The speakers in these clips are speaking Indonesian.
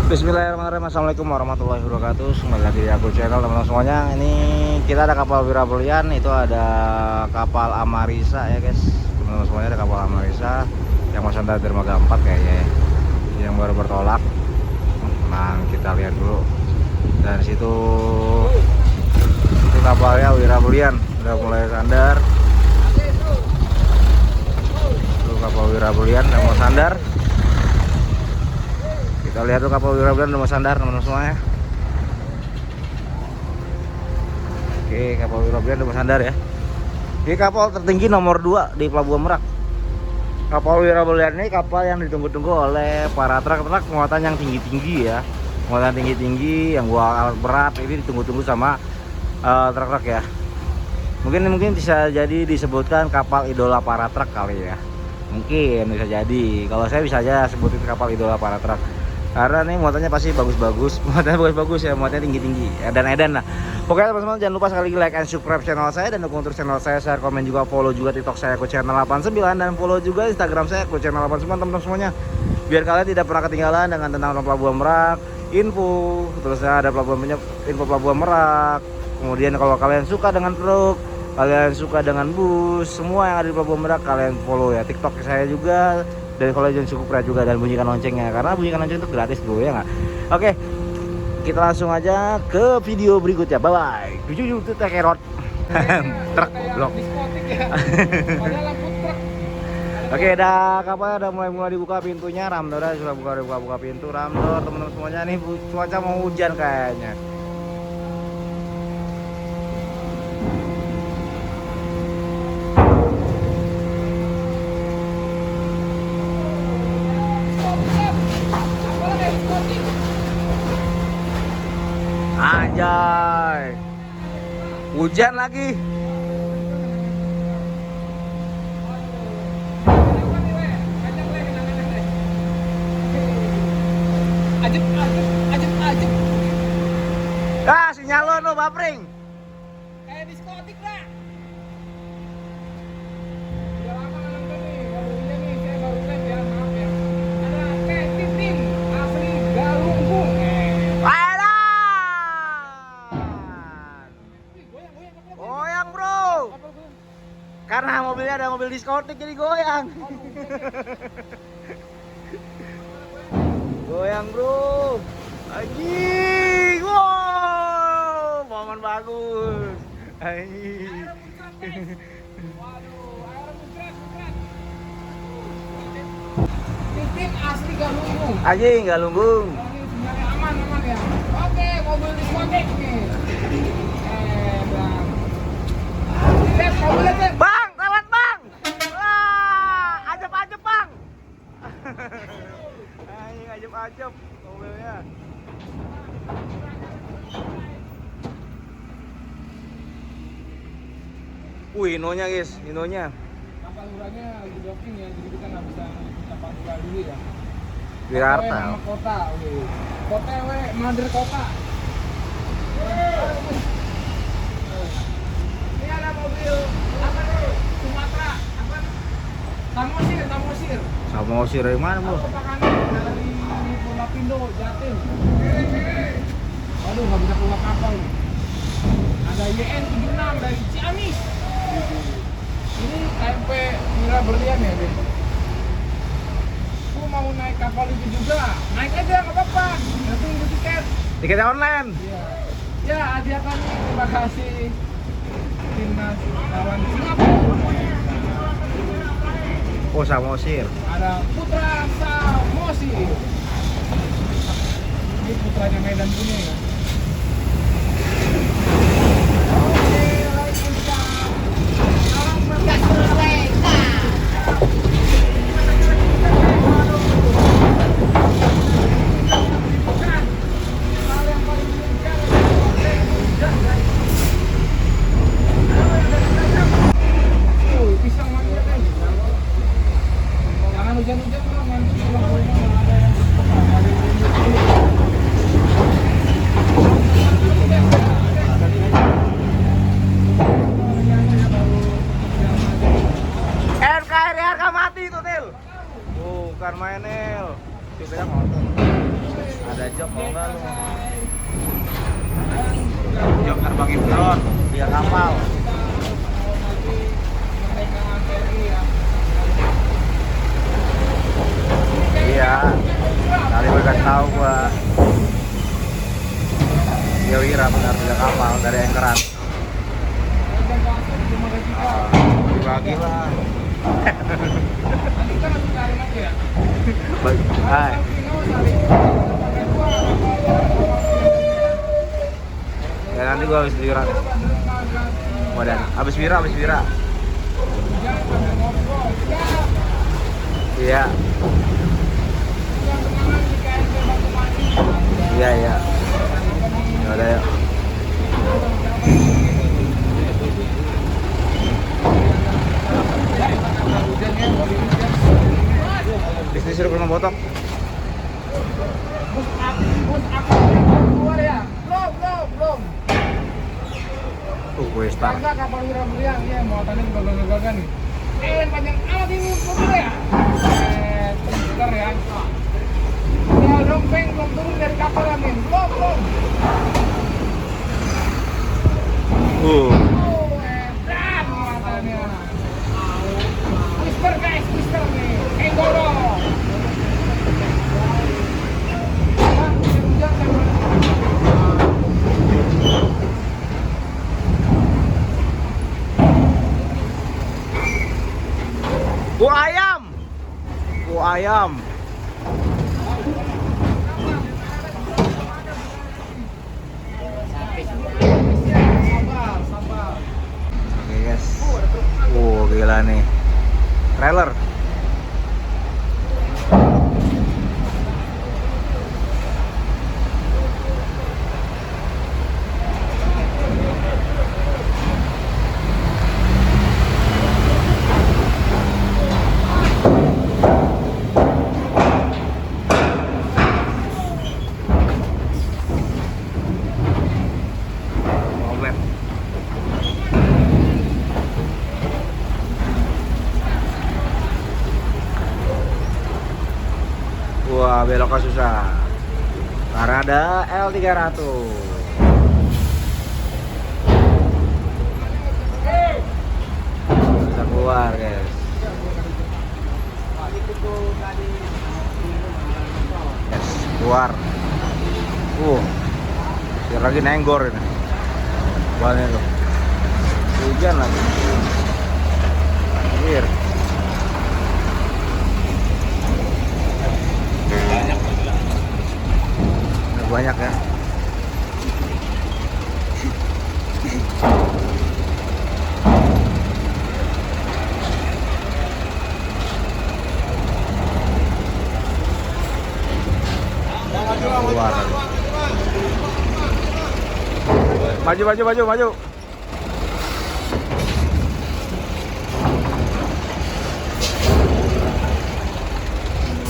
Bismillahirrahmanirrahim. Assalamualaikum warahmatullahi wabarakatuh. Kembali lagi di aku channel teman-teman semuanya. Ini kita ada kapal Wirabulian. Itu ada kapal Amarisa ya guys. Teman-teman semuanya ada kapal Amarisa yang mau sandar dermaga 4 kayaknya ya. Yang baru bertolak. Nah kita lihat dulu. Dan situ itu kapalnya Wirabulian udah mulai sandar. Itu kapal Wirabulian udah mau sandar. Kita lihat tuh kapal Wirabulian udah mau sandar teman-teman semuanya. Oke, kapal Wirabulian udah mau sandar ya. Ini kapal tertinggi nomor 2 di Pelabuhan Merak. Kapal Wirabulian ini kapal yang ditunggu-tunggu oleh para truk-truk muatan yang tinggi-tinggi ya. Muatan tinggi-tinggi yang bawa alat berat ini ditunggu-tunggu sama truk-truk ya. Mungkin bisa jadi disebutkan kapal idola para truk kali ya. Mungkin bisa jadi. Kalau saya bisa aja sebutin kapal idola para truk. Karena nih muatannya pasti bagus-bagus, muatannya bagus-bagus ya, muatannya tinggi-tinggi, edan-edan lah. Pokoknya teman-teman jangan lupa sekali lagi like and subscribe channel saya dan dukung terus channel saya, share, komen juga, follow juga TikTok saya aku channel 89 dan follow juga Instagram saya aku channel 89 teman-teman semuanya. Biar kalian tidak pernah ketinggalan dengan tentang Pelabuhan Merak, info, terus ada info Pelabuhan Merak. Kemudian kalau kalian suka dengan truk, kalian suka dengan bus, semua yang ada di Pelabuhan Merak kalian follow ya TikTok saya juga. Dan kalau jangan cukup juga dan bunyikan loncengnya karena bunyikan lonceng itu gratis bro ya nggak? Oke, kita langsung aja ke video berikutnya. Bye bye. Tujuh itu tekerot truk blok. Oke, dah kapal udah mulai dibuka pintunya. Ramdor sudah buka pintu. Ramdor teman-teman semuanya nih cuaca mau hujan kayaknya. Anjay, hujan lagi. Ajep. Ah, sinyal lo no bapring. Kayak diskotik lah. Udah lama nggak nonton nih, baru ini saya baru lihat ya, maaf ya. Ada Titin asli Galunggung. Goyang bro. Karena mobilnya ada mobil diskotik jadi goyang. Goyang bro. Anjing. Wow, momen bagus. Anjing. Waduh, air muncrat. Titin asli Galunggung. Anjing Galunggung. Ini sebenarnya aman ya. Oke, mobil diskotik nih. Bang, lewat bang. Wah, ajep bang. Anjing ajep mobilnya. Inonya guys, inonya. Kapal urangnya lagi docking ya, jadi kita nggak bisa kapal ular dulu ya. Wirarta. Nama kota, kota Mother kota. Ini ada mobil apa nih? Sumatera, apa? Samosir. Samosir dari mana bro? Pakanan dari Purwapindo, Jatim. Waduh, nggak bisa keluar kapal. Ada YN 76 dari Ciamis. Ini KMP Wirabulian ya, Ben. Aku mau naik kapal itu juga. Naik aja nggak apa-apa. Nanti tunggu tiket. Tiketnya online. Iya. Ya, hadiahkan nih. Terima kasih timnas lawan Singapura. Oh, Samosir. Ada Putra Samosir. Ini putranya Medan Kuning ya. Oke, Waalaikumsalam. Salam merdeka. Pisang mangga nih. Jangan hujan-hujan bro, nanti pulang rumah nggak ada yang RKRK mati tuh Til. Bukan main Nil. Kita motor. Ada jok mau nggak lu? Jok terbang Impiron, dia kapal. Iya, kali berkasih tahu gua. Dia Wira benar dia kapal dari anchoran. Dibagi lah. Baik. Hai. Ya nanti gua habis Wira. Wadah, habis Wira. Iya. Iya. Ya udah yuk. Bisnis suruh rumah botok. Keluar ya? Belum. Gue start. Karena kapal Wira Berlian ya, muatannya juga gagal-gagal nih. Panjang amat ini mobil ya? Bentar ya. Udah dong, Peng, belum turun dari kapal ya, Min. Belum. Edan muatannya. Whisper guys, whisper nih. Enggoro. Hujan kan? Ayam. Sabar. Oke guys. Gila nih. Trailer. Wah, beloknya susah karena ada L300. Bisa keluar guys. Keluar. Biar lagi nenggor ini. Bannya tuh. Hujan lagi. Anjir. Banyak ya. Keluar. Maju.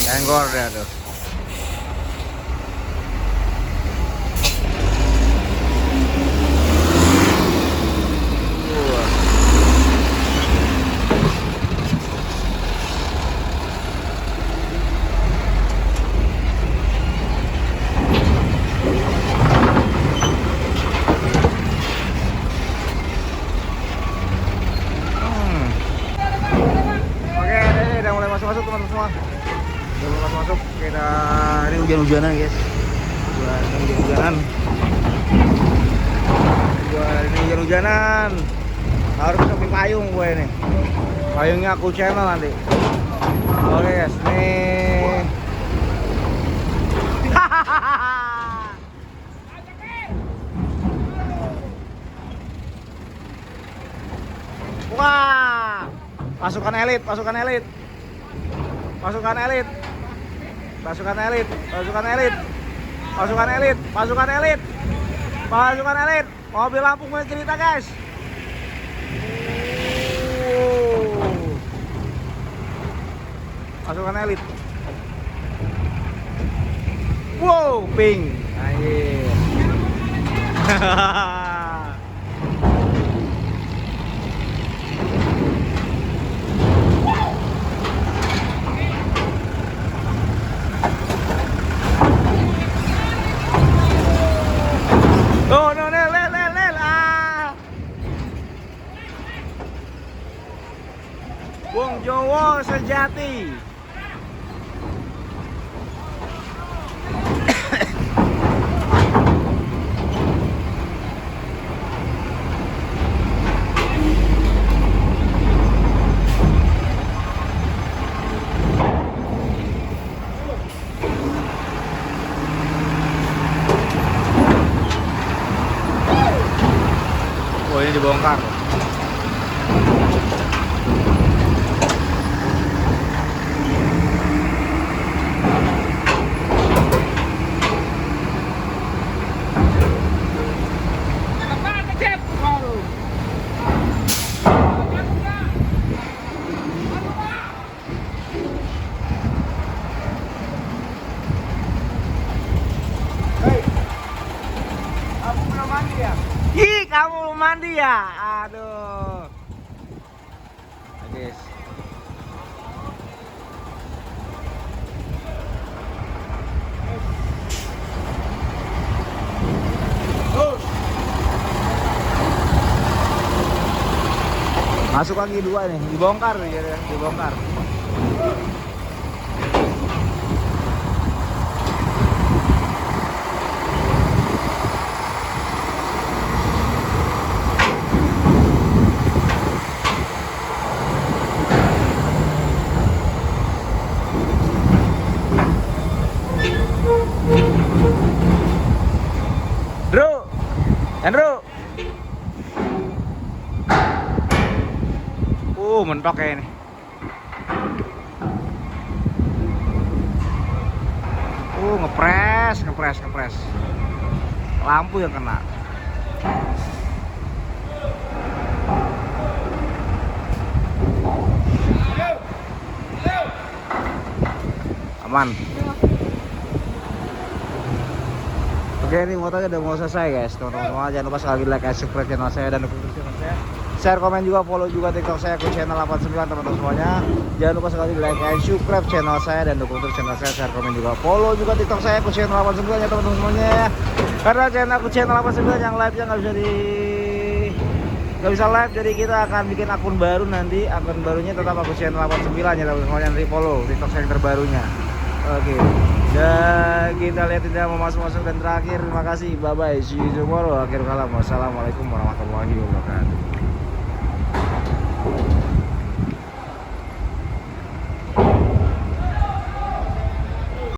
Enggor deh tuh. Masuk teman-teman semua. Udah masuk. Kita ini hujan-hujanan guys. Hujan-hujanan. Harus pakai payung gue ini. Payungnya aku channel nanti. Oke guys, nih. Wah, pasukan elit. Mobil Lampung punya cerita guys. Pasukan elit. Wow, pink. Anjir. sejati. Oh, ini dibongkar. Apa kecep? Waduh. Hei, aku belum mandi ya? Ih, kamu mandi ya? Aduh. Guys. Masuk lagi dua nih, dibongkar ya, dibongkar. Bro, Andrew. Mentok ya ini. Ngepres. Lampu yang kena. Aman. Oke, ini motornya udah mau selesai guys. Teman-teman semua jangan lupa sekali lagi like, subscribe channel saya dan dukung terus channel saya. Share, komen juga, follow juga TikTok saya ke channel 89 teman-teman semuanya. Jangan lupa sekali like, subscribe channel saya dan dukung terus channel saya. Share, komen juga, follow juga TikTok saya ke channel 89 ya teman-teman semuanya. Karena channel 89 yang live-nya nggak bisa live, jadi kita akan bikin akun baru nanti. Akun barunya tetap aku channel 89 ya teman-teman semuanya. Nanti follow TikTok saya yang terbarunya. Oke. Dan kita lihat tidak mau masuk dan terakhir terima kasih, bye bye, see you tomorrow. Akhir kalam, wassalamualaikum warahmatullahi wabarakatuh.